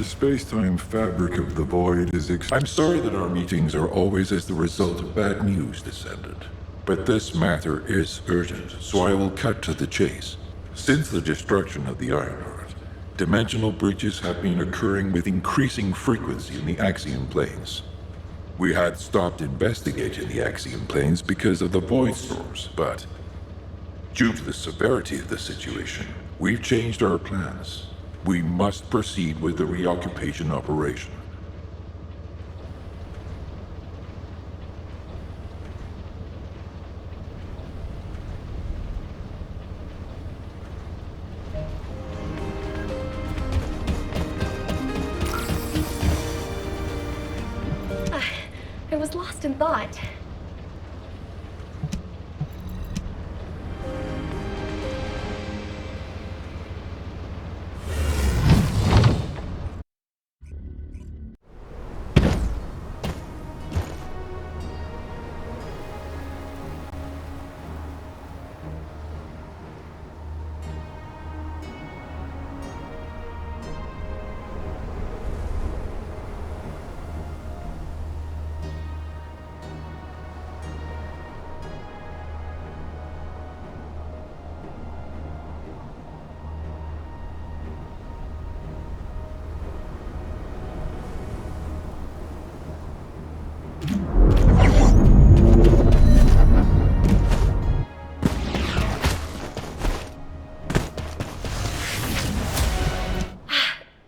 The space-time fabric of the void is I'm sorry that our meetings are always as the result of bad news, Descendant. But this matter is urgent, so I will cut to the chase. Since the destruction of the Iron Heart, dimensional breaches have been occurring with increasing frequency in the Axiom planes. We had stopped investigating the Axiom planes because of the void storms, but due to the severity of the situation, we've changed our plans. We must proceed with the reoccupation operation. I was lost in thought.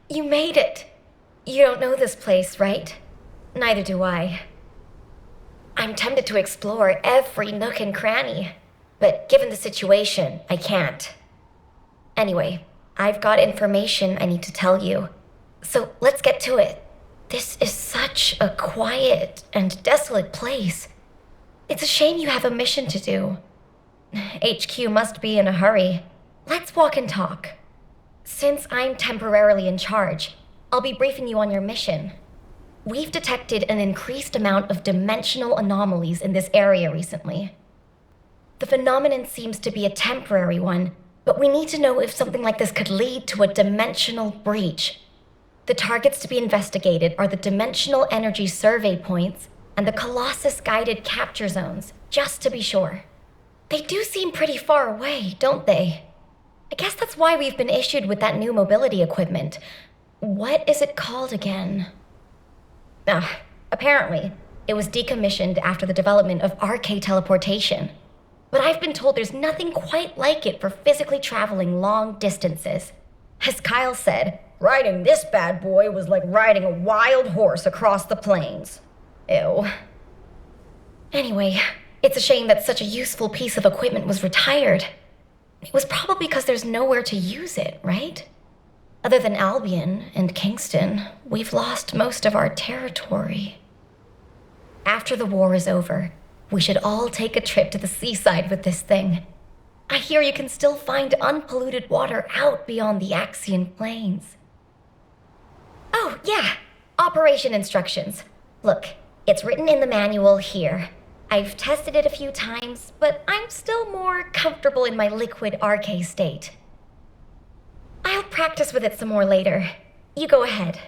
You made it. You don't know this place, right? Neither do I. I'm tempted to explore every nook and cranny, but given the situation, I can't. Anyway, I've got information I need to tell you, so let's get to it. This is such a quiet and desolate place. It's a shame you have a mission to do. HQ must be in a hurry. Let's walk and talk. Since I'm temporarily in charge, I'll be briefing you on your mission. We've detected an increased amount of dimensional anomalies in this area recently. The phenomenon seems to be a temporary one, but we need to know if something like this could lead to a dimensional breach. The targets to be investigated are the dimensional energy survey points and the Colossus-guided capture zones, just to be sure. They do seem pretty far away, don't they? I guess that's why we've been issued with that new mobility equipment. What is it called again? Apparently, it was decommissioned after the development of RK teleportation. But I've been told there's nothing quite like it for physically traveling long distances. As Kyle said, riding this bad boy was like riding a wild horse across the plains. Ew. Anyway, it's a shame that such a useful piece of equipment was retired. It was probably because there's nowhere to use it, right? Other than Albion and Kingston, we've lost most of our territory. After the war is over, we should all take a trip to the seaside with this thing. I hear you can still find unpolluted water out beyond the Axian plains. Oh, yeah, operation instructions. Look, it's written in the manual here. I've tested it a few times, but I'm still more comfortable in my liquid RK state. I'll practice with it some more later. You go ahead.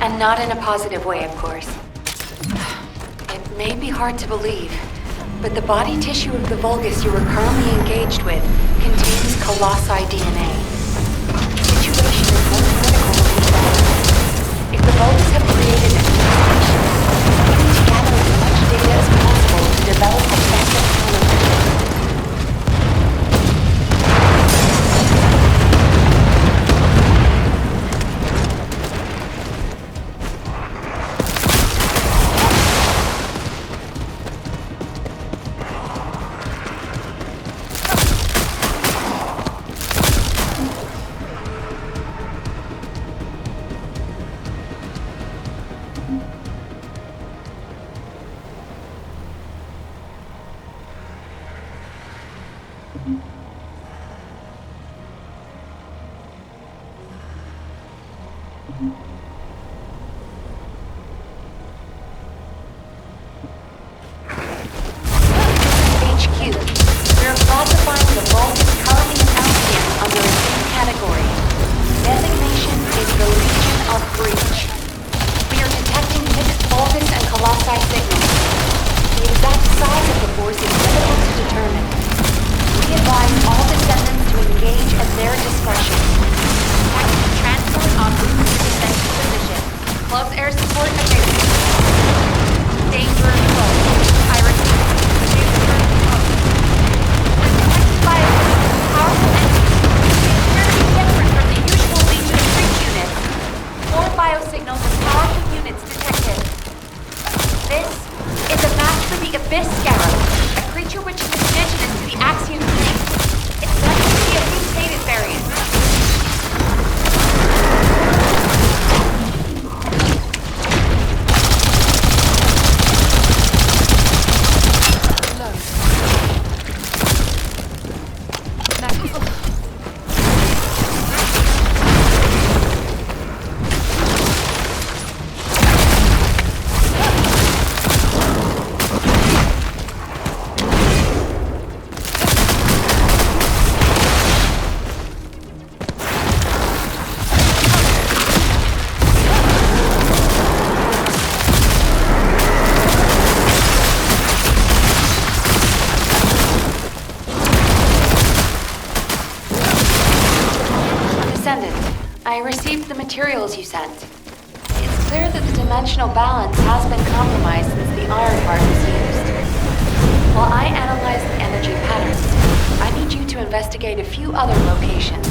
And not in a positive way, of course. It may be hard to believe, but the body tissue of the Vulgus you are currently engaged with contains colossi DNA. The situation is more critical than we thought. If the Vulgus have created a new station, we need to gather as much data as possible to develop effective countermeasures. I received the materials you sent. It's clear that the dimensional balance has been compromised since the iron heart was used. While I analyze the energy patterns, I need you to investigate a few other locations.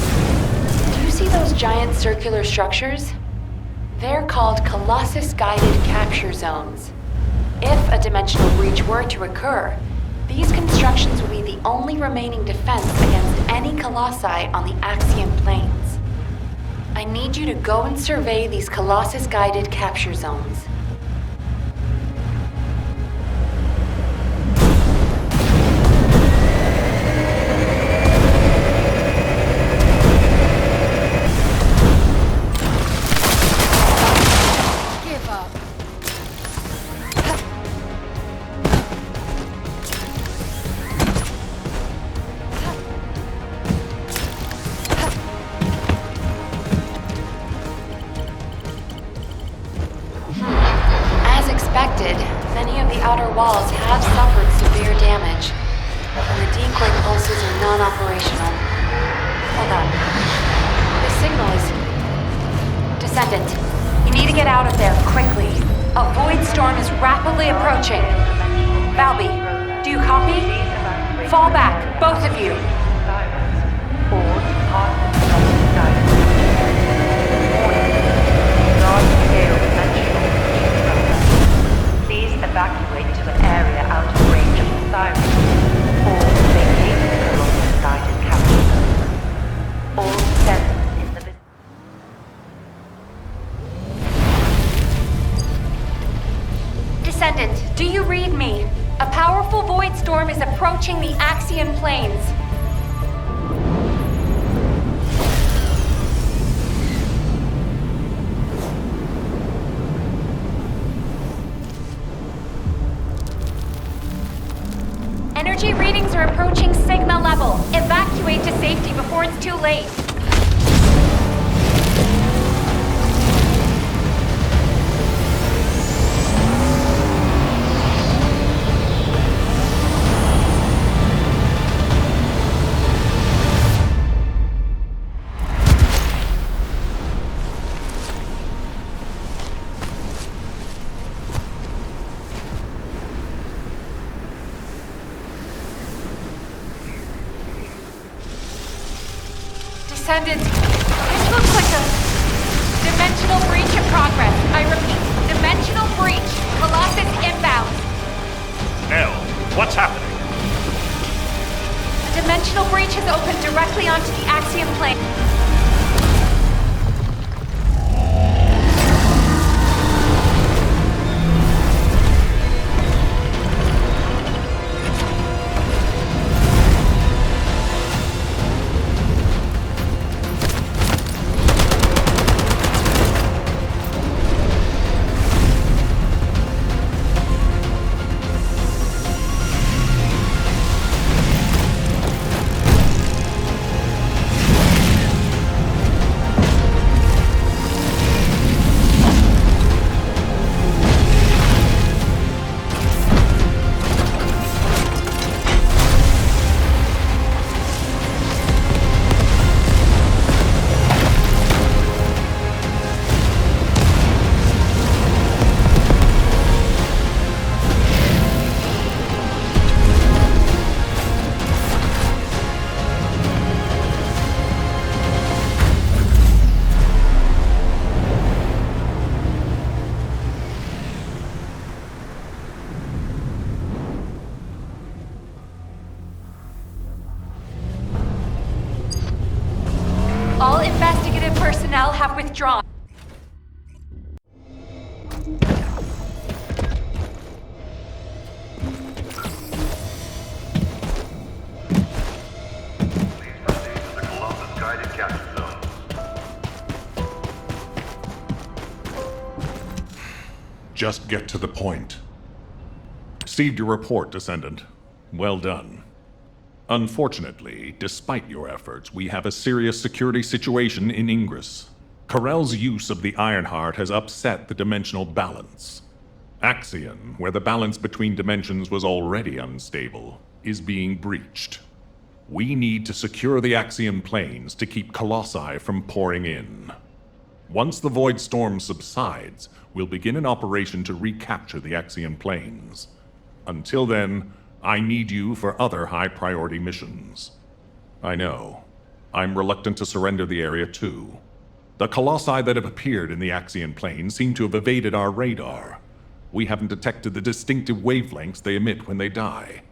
Do you see those giant circular structures? They're called Colossus-guided capture zones. If a dimensional breach were to occur, these constructions will be the only remaining defense against any colossi on the Axiom planes. I need you to go and survey these Colossus-guided capture zones. Give up. Many of the outer walls have suffered severe damage, and the decoy pulses are non-operational. Hold on. The signal is... Descendant, you need to get out of there, quickly. A void storm is rapidly approaching. Valby, do you copy? Fall back, both of you. Evacuate to an area out of range of the siren, or vacate the Colossus-guided capture zone. All descendants in the vicinity. Descendant, do you read me? A powerful void storm is approaching the Axiom planes. Energy readings are approaching Sigma level. Evacuate to safety before it's too late. Descendant, this looks like a dimensional breach in progress. I repeat, dimensional breach. Colossus inbound. Nell, what's happening? A dimensional breach has opened directly onto the Axiom plane. All investigative personnel have withdrawn. Just get to the point. Received your report, Descendant. Well done. Unfortunately, despite your efforts, we have a serious security situation in Ingress. Corell's use of the Ironheart has upset the dimensional balance. Axion, where the balance between dimensions was already unstable, is being breached. We need to secure the Axion planes to keep Colossi from pouring in. Once the Void Storm subsides, we'll begin an operation to recapture the Axion planes. Until then, I need you for other high-priority missions. I know. I'm reluctant to surrender the area too. The Colossi that have appeared in the Axion plane seem to have evaded our radar. We haven't detected the distinctive wavelengths they emit when they die.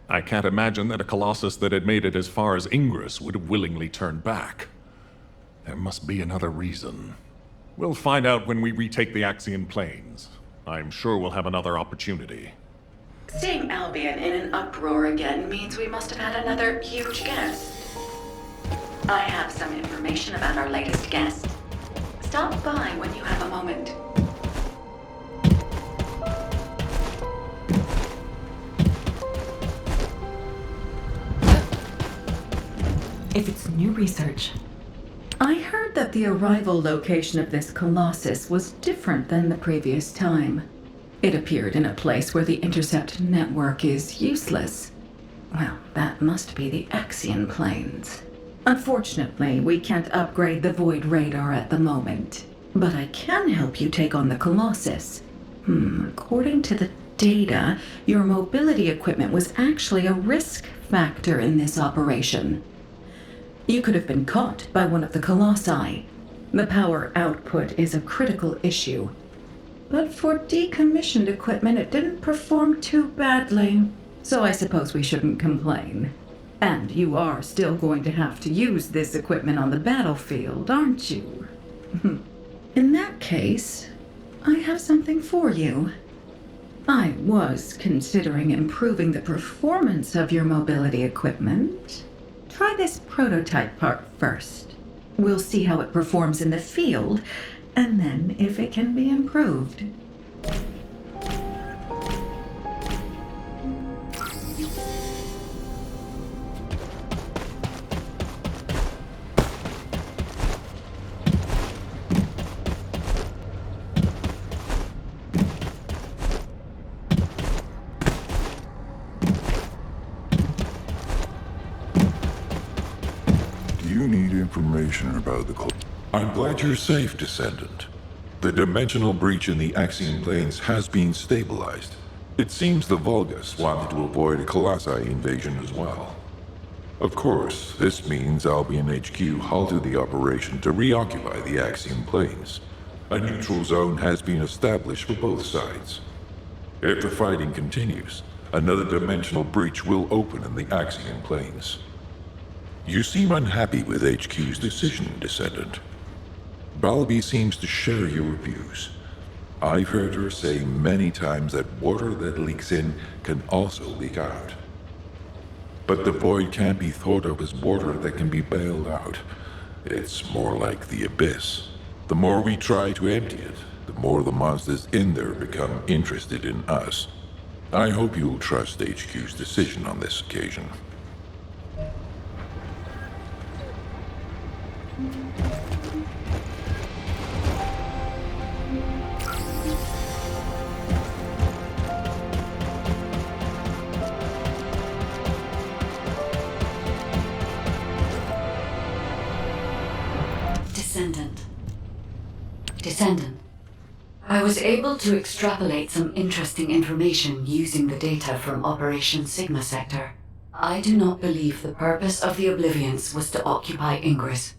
I can't imagine that a Colossus that had made it as far as Ingress would have willingly turned back. There must be another reason. We'll find out when we retake the Axion planes. I'm sure we'll have another opportunity. Seeing Albion in an uproar again means we must have had another huge guest. I have some information about our latest guest. Stop by when you have a moment. If it's new research. I heard that the arrival location of this Colossus was different than the previous time. It appeared in a place where the intercept network is useless. Well, that must be the Axion planes. Unfortunately, we can't upgrade the Void radar at the moment. But I can help you take on the Colossus. According to the data, your mobility equipment was actually a risk factor in this operation. You could have been caught by one of the Colossi. The power output is a critical issue. But for decommissioned equipment, it didn't perform too badly. So I suppose we shouldn't complain. And you are still going to have to use this equipment on the battlefield, aren't you? In that case, I have something for you. I was considering improving the performance of your mobility equipment. Try this prototype part first. We'll see how it performs in the field, and then if it can be improved. Do you need information about the I'm glad you're safe, Descendant. The dimensional breach in the Axion planes has been stabilized. It seems the Vulgus wanted to avoid a Colossi invasion as well. Of course, this means I'll be in HQ halted the operation to reoccupy the Axiom plains. A neutral zone has been established for both sides. If the fighting continues, another dimensional breach will open in the Axiom plains. You seem unhappy with HQ's decision, Descendant. Balby seems to share your views. I've heard her say many times that water that leaks in can also leak out. But the void can't be thought of as water that can be bailed out. It's more like the abyss. The more we try to empty it, the more the monsters in there become interested in us. I hope you'll trust HQ's decision on this occasion. Descendant. I was able to extrapolate some interesting information using the data from Operation Sigma Sector. I do not believe the purpose of the Oblivions was to occupy Ingress.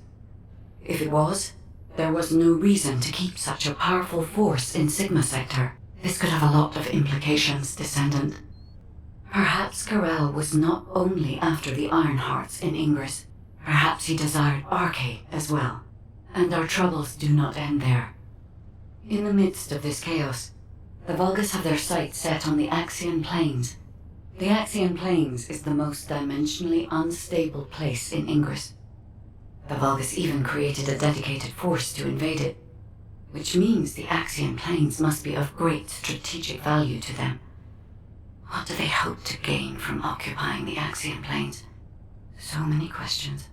If it was, there was no reason to keep such a powerful force in Sigma Sector. This could have a lot of implications, Descendant. Perhaps Karel was not only after the Ironhearts in Ingress. Perhaps he desired Arche as well. And our troubles do not end there. In the midst of this chaos, the Vulgus have their sights set on the Axian Plains. The Axian Plains is the most dimensionally unstable place in Ingress. The Vulgus even created a dedicated force to invade it, which means the Axian Plains must be of great strategic value to them. What do they hope to gain from occupying the Axian Plains? So many questions.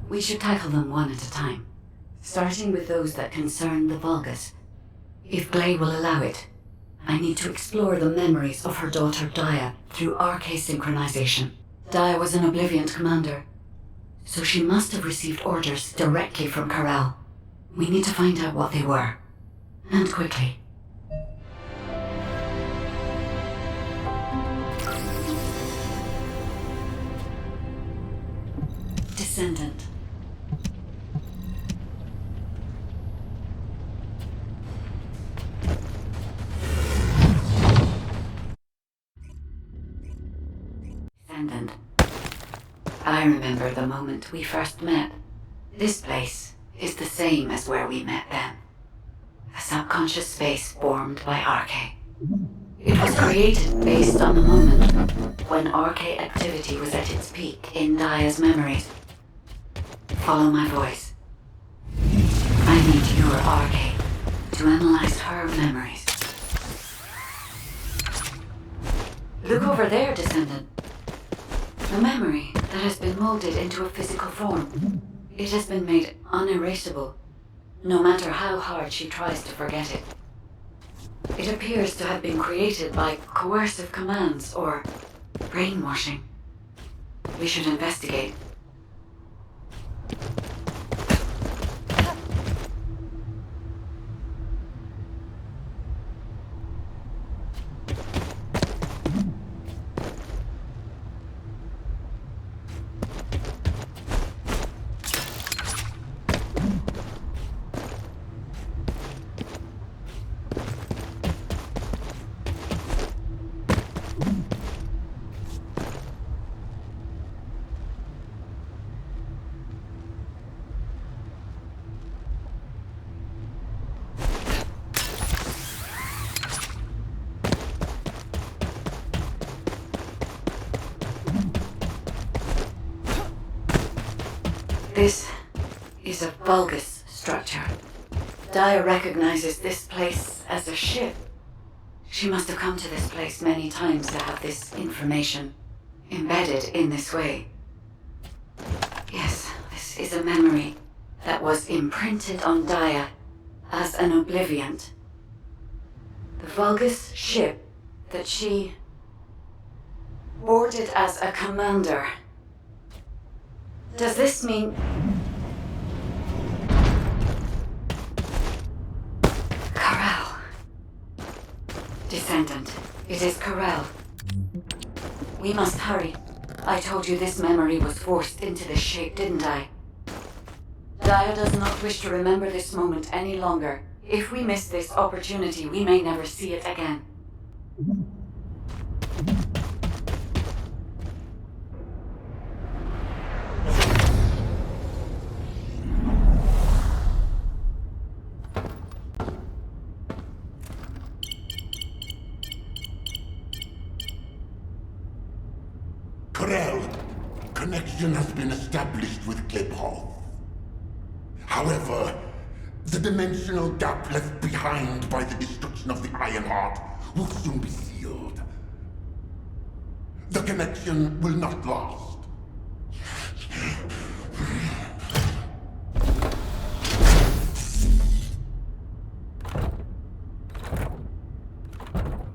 We should tackle them one at a time, starting with those that concern the Vulgus. If Gley will allow it, I need to explore the memories of her daughter Dia through Arche synchronization. Dia was an Oblivion commander, so she must have received orders directly from Karel. We need to find out what they were, and quickly. Descendant. Descendant. I remember the moment we first met. This place is the same as where we met then. A subconscious space formed by Arche. It was created based on the moment when Arche activity was at its peak in Dia's memories. Follow my voice. I need your Arche to analyze her memories. Look over there, Descendant. A memory that has been molded into a physical form. It has been made unerasable, no matter how hard she tries to forget it. It appears to have been created by coercive commands or brainwashing. We should investigate. This is a Vulgus structure. Dia recognizes this place as a ship. She must have come to this place many times to have this information embedded in this way. Yes, this is a memory that was imprinted on Dia as an Obliviant. The Vulgus ship that she boarded as a commander. Does this mean... Karel. Descendant, it is Karel. We must hurry. I told you this memory was forced into this shape, didn't I? Daya does not wish to remember this moment any longer. If we miss this opportunity, we may never see it again. Corel, connection has been established with Kliphoff. However, the dimensional gap left behind by the destruction of the Ironheart will soon be sealed. The connection will not last.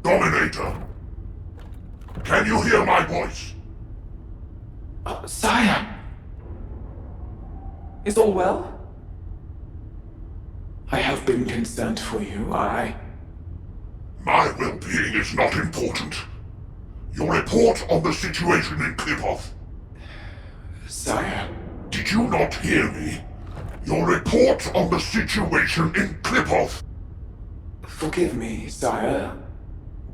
Dominator! Can you hear my voice? Sire! Is all well? I have been concerned for you, My well-being is not important. Your report on the situation in Kliphoff. Sire, Did you not hear me? Your report on the situation in Kliphoff. forgive me, sire,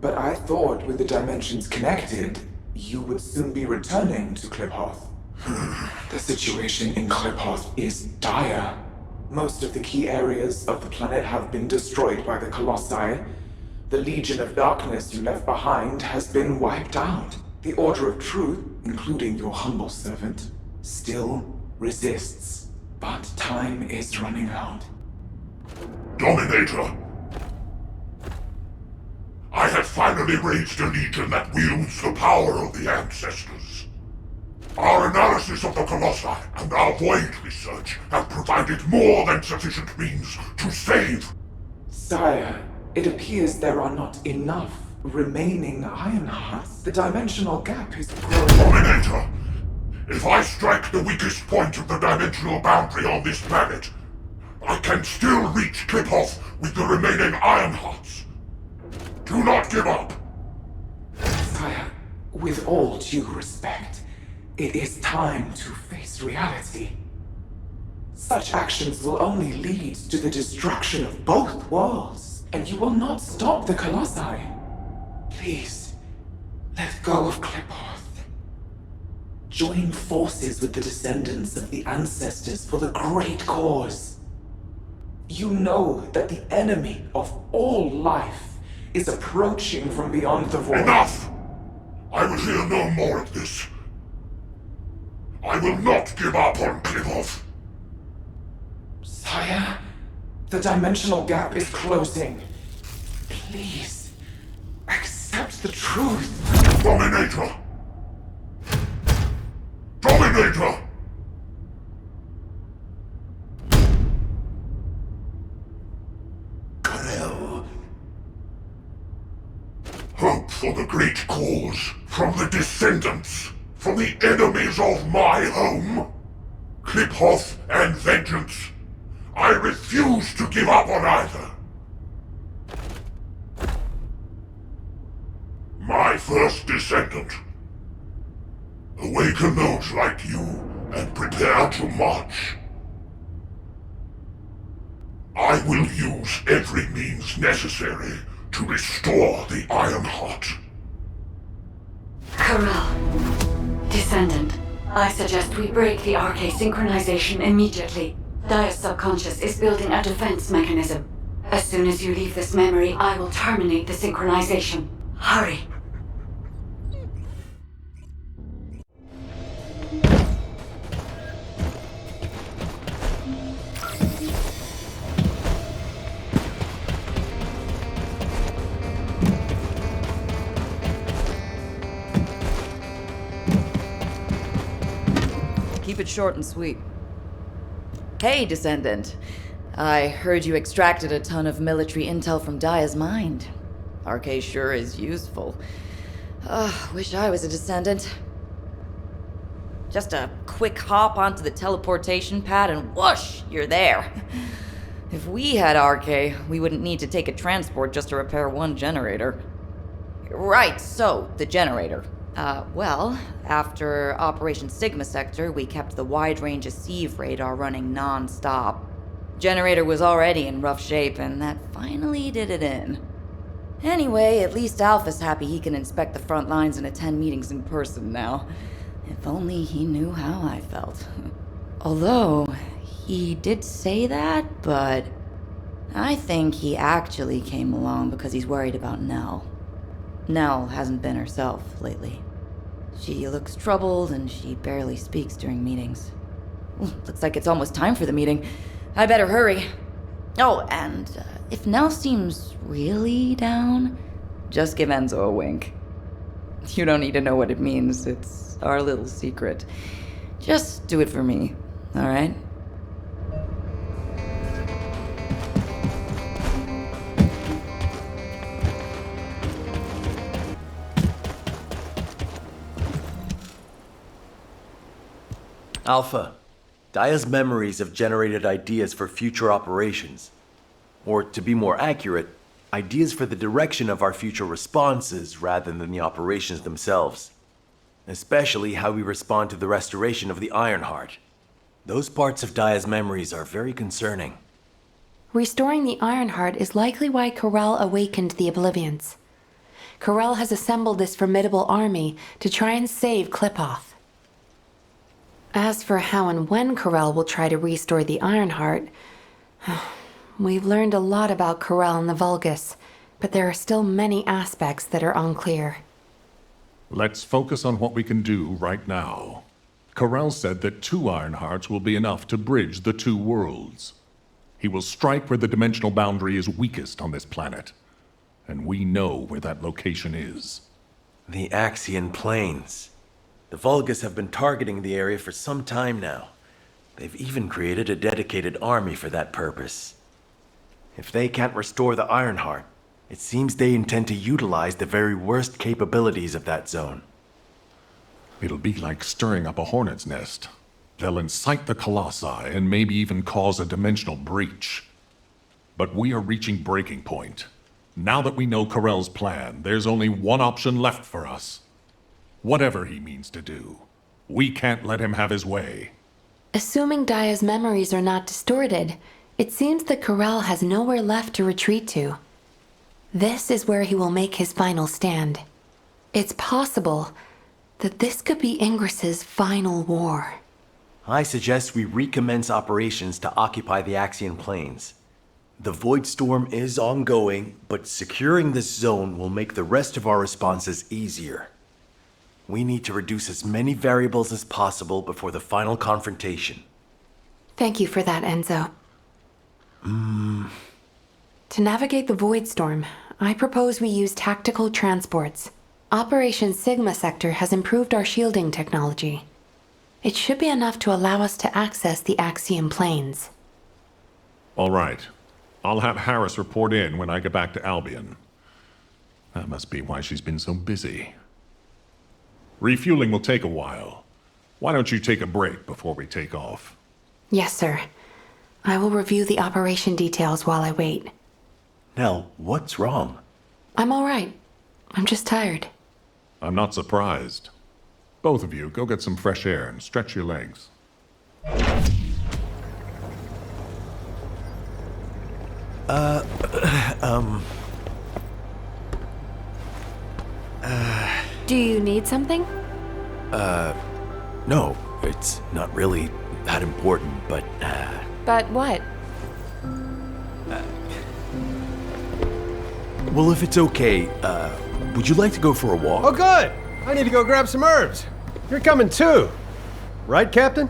but I thought with the dimensions connected, you would soon be returning to Kliphoth. The situation in Kliphoth is dire. Most of the key areas of the planet have been destroyed by the Colossi. The Legion of Darkness you left behind has been wiped out. The Order of Truth, including your humble servant, still resists. But time is running out. Dominator. I have finally raised a legion that wields the power of the ancestors. Our analysis of the Colossi and our Void research have provided more than sufficient means to save. Sire, it appears there are not enough remaining Ironhearts. The dimensional gap is growing. Dominator, if I strike the weakest point of the dimensional boundary on this planet, I can still reach Kliphoff with the remaining Ironhearts. Do not give up. Sire, with all due respect, it is time to face reality. Such actions will only lead to the destruction of both worlds, and you will not stop the Colossi. Please, let go of Kliphoth. Join forces with the descendants of the ancestors for the great cause. You know that the enemy of all life is approaching from beyond the void. Enough! I will hear no more of this. I will not give up on Kliphoff. Sire, the dimensional gap is closing. Please, accept the truth. Dominator! Dominator! Corel, Hope for the great cause from the Descendants, from the enemies of my home. Kliphoff and vengeance. I refuse to give up on either. My first Descendant. Awaken those like you and prepare to march. I will use every means necessary to restore the Ironheart. Corel. Descendant. I suggest we break the RK synchronization immediately. Daya's subconscious is building a defense mechanism. As soon as you leave this memory, I will terminate the synchronization. Hurry. Keep it short and sweet. Hey, Descendant. I heard you extracted a ton of military intel from Daya's mind. RK sure is useful. Wish I was a Descendant. Just a quick hop onto the teleportation pad and whoosh, you're there. If we had RK, we wouldn't need to take a transport just to repair one generator. Right, so, the generator. Well, after Operation Sigma Sector, we kept the wide-range Sieve radar running non-stop. Generator was already in rough shape, and that finally did it in. Anyway, at least Alpha's happy he can inspect the front lines and attend meetings in person now. If only he knew how I felt. Although, he did say that, but I think he actually came along because he's worried about Nell. Nell hasn't been herself lately. She looks troubled and she barely speaks during meetings. Looks like it's almost time for the meeting. I better hurry. Oh, and if Nell seems really down, just give Enzo a wink. You don't need to know what it means. It's our little secret. Just do it for me, all right? Alpha, Daya's memories have generated ideas for future operations. Or, to be more accurate, ideas for the direction of our future responses rather than the operations themselves. Especially how we respond to the restoration of the Ironheart. Those parts of Daya's memories are very concerning. Restoring the Ironheart is likely why Corel awakened the Oblivions. Corel has assembled this formidable army to try and save Klipoth. As for how and when Corel will try to restore the Ironheart, we've learned a lot about Corel and the Vulgus, but there are still many aspects that are unclear. Let's focus on what we can do right now. Corel said that 2 Ironhearts will be enough to bridge the 2 worlds. He will strike where the dimensional boundary is weakest on this planet. And we know where that location is. The Axian Plains. The Vulgus have been targeting the area for some time now. They've even created a dedicated army for that purpose. If they can't restore the Ironheart, it seems they intend to utilize the very worst capabilities of that zone. It'll be like stirring up a hornet's nest. They'll incite the Colossi and maybe even cause a dimensional breach. But we are reaching breaking point. Now that we know Corel's plan, there's only one option left for us. Whatever he means to do, we can't let him have his way. Assuming Daya's memories are not distorted, it seems that Corel has nowhere left to retreat to. This is where he will make his final stand. It's possible that this could be Ingris's final war. I suggest we recommence operations to occupy the Axian Plains. The Void Storm is ongoing, but securing this zone will make the rest of our responses easier. We need to reduce as many variables as possible before the final confrontation. Thank you for that, Enzo. To navigate the Void Storm, I propose we use tactical transports. Operation Sigma Sector has improved our shielding technology. It should be enough to allow us to access the Axian Plains. All right. I'll have Harris report in when I get back to Albion. That must be why she's been so busy. Refueling will take a while. Why don't you take a break before we take off? Yes, sir. I will review the operation details while I wait. Nell, what's wrong? I'm all right. I'm just tired. I'm not surprised. Both of you, go get some fresh air and stretch your legs. Do you need something? No, it's not really that important, but, But what? well, if it's okay, would you like to go for a walk? Oh, good! I need to go grab some herbs. You're coming too. Right, Captain?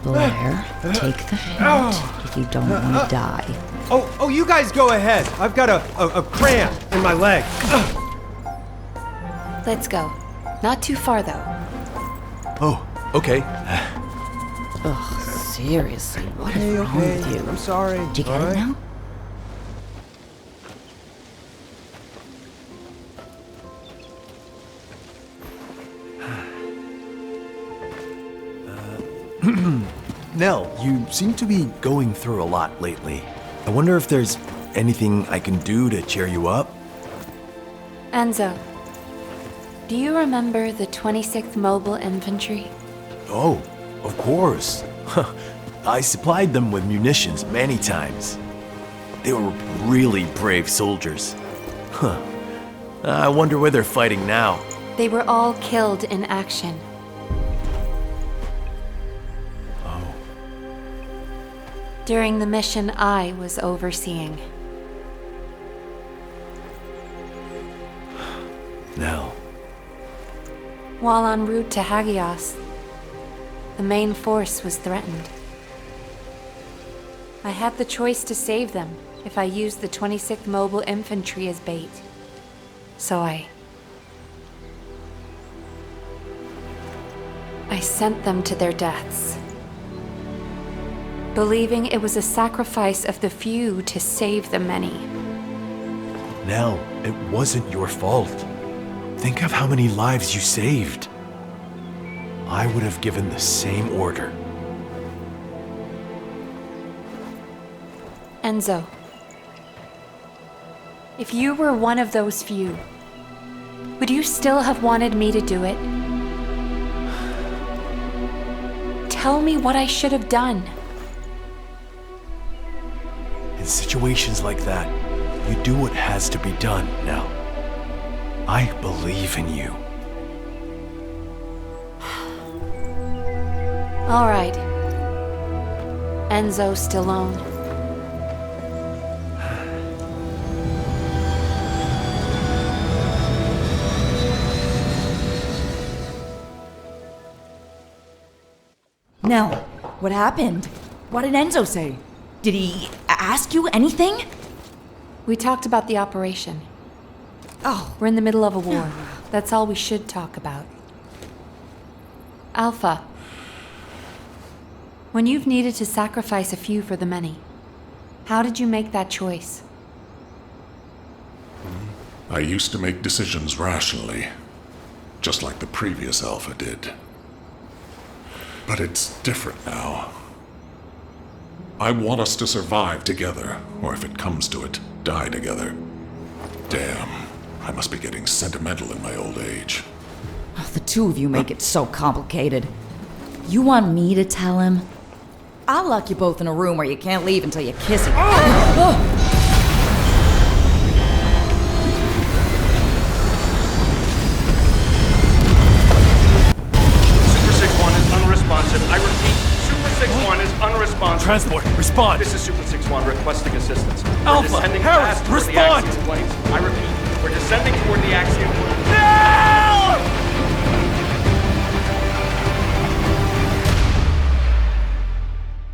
Blair, take the hint if you don't want to die. Oh, you guys go ahead. I've got a cramp in my leg. Let's go. Not too far, though. Oh, okay. Ugh, seriously, what is wrong with you? I'm sorry. Did you get it now? Nell, you seem to be going through a lot lately. I wonder if there's anything I can do to cheer you up? Enzo, do you remember the 26th Mobile Infantry? Oh, of course. I supplied them with munitions many times. They were really brave soldiers. Huh. I wonder where they're fighting now. They were all killed in action. Oh. During the mission I was overseeing. Nell. While en route to Hagios, the main force was threatened. I had the choice to save them if I used the 26th Mobile Infantry as bait. So I sent them to their deaths, believing it was a sacrifice of the few to save the many. Nell, it wasn't your fault. Think of how many lives you saved. I would have given the same order. Enzo, if you were one of those few, would you still have wanted me to do it? Tell me what I should have done. In situations like that, you do what has to be done, Nell. I believe in you. All right. Enzo Stallone. Nell, what happened? What did Enzo say? Did he ask you anything? We talked about the operation. Oh. We're in the middle of a war. That's all we should talk about. Alpha. When you've needed to sacrifice a few for the many, how did you make that choice? I used to make decisions rationally, just like the previous Alpha did. But it's different now. I want us to survive together, or if it comes to it, die together. Damn, I must be getting sentimental in my old age. Oh, the two of you make it so complicated. You want me to tell him? I'll lock you both in a room where you can't leave until you kiss him. Super 6-1 is unresponsive. I repeat, Super 6-1 is unresponsive. Transport, respond! This is Super 6-1 requesting assistance. Alpha, We're descending Harris, fast toward the respond! Axiom planes. I repeat, we're descending toward the Axiom planes. No!